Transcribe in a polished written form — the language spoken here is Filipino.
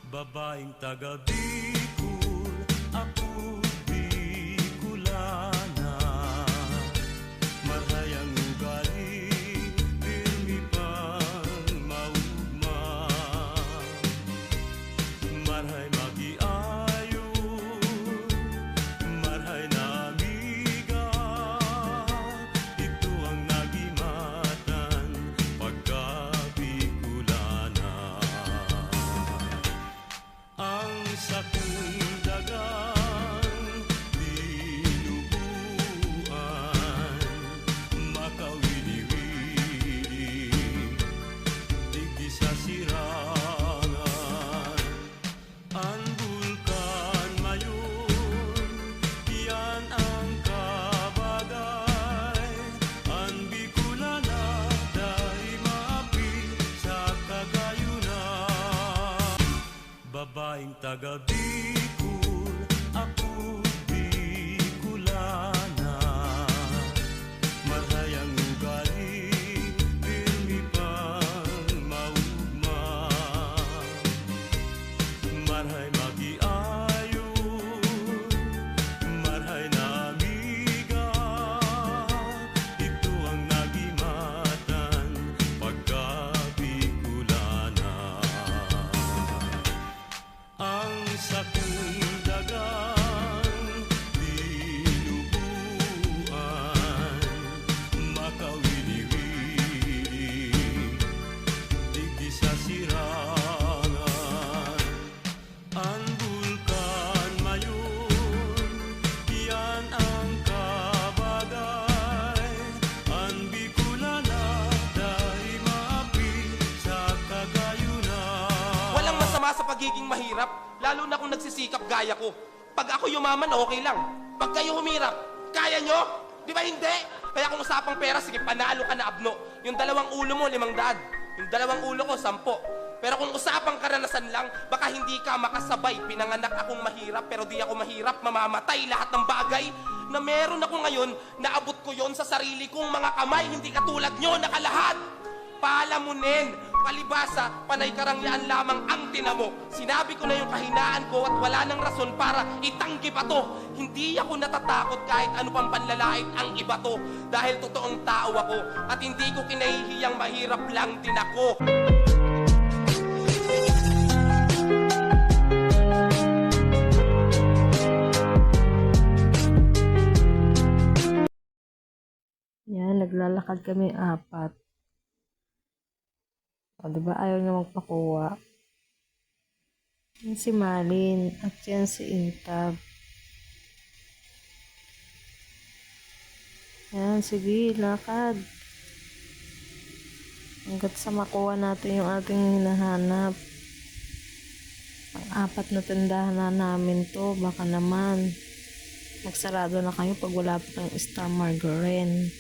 Babaeng taga Bicol, ako Bicolana. Marhayang ugali, pirmi pang maugma. Marhay magiayo, marhay na amiga. Ito ang nagimatan pagka Bicolana. Ang sakong dagang dinubuan, makawili-wili, digdi sa sirangan. Ang bulkan mayon, yan ang kabagay. Ang Bicolana, dahil maapi sa kagayunan. Babaeng taga Bicol, ako Bicolana. Marhayang ugali, pirmi pang maugma. Marhay magiayo, marhay na amiga. Ito ang nagimatan pagka Bicolana. Ang sakong dagang dinubuan, makawili-wili, digdi sa sirangan. Ang bulkan mayon, yan ang kabagay. Ang Bicolana, dahil maapi sa kagayunan. Walang masama sa pagiging mahirap, lalo na kung nagsisikap gaya ko. Pag ako yumaman, okay lang. Pag kayo humirap, kaya nyo? Di ba hindi? Kaya kung usapang pera, sige, panalo ka na abno. Yung 2 ulo mo, 500. Yung 2 ulo ko, 10. Pero kung usapang karanasan lang, baka hindi ka makasabay. Pinanganak akong mahirap, pero di ako mahirap. Mamamatay lahat ng bagay na meron ako ngayon. Naabot ko yon sa sarili kong mga kamay. Hindi katulad nyo, nakalahad. Paalamunin, palibasa, panay karangyaan lamang ang tinamo. Sinabi ko na yung kahinaan ko at wala nang rason para itanggi pa to. Hindi ako natatakot kahit ano pang panlalait ang iba to. Dahil totoong tao ako at hindi ko kinahihiyang mahirap lang din ako. Yan, naglalakad kami 4. O, diba ayaw niya magpakuha. Yan si Malin at yan si Intab. Yan, sige, lakad. Hanggat sa makuha natin yung ating hinahanap. Ang 4 na tindahan na namin to, baka naman magsarado na kayo pag wala pa ng Star Margarine.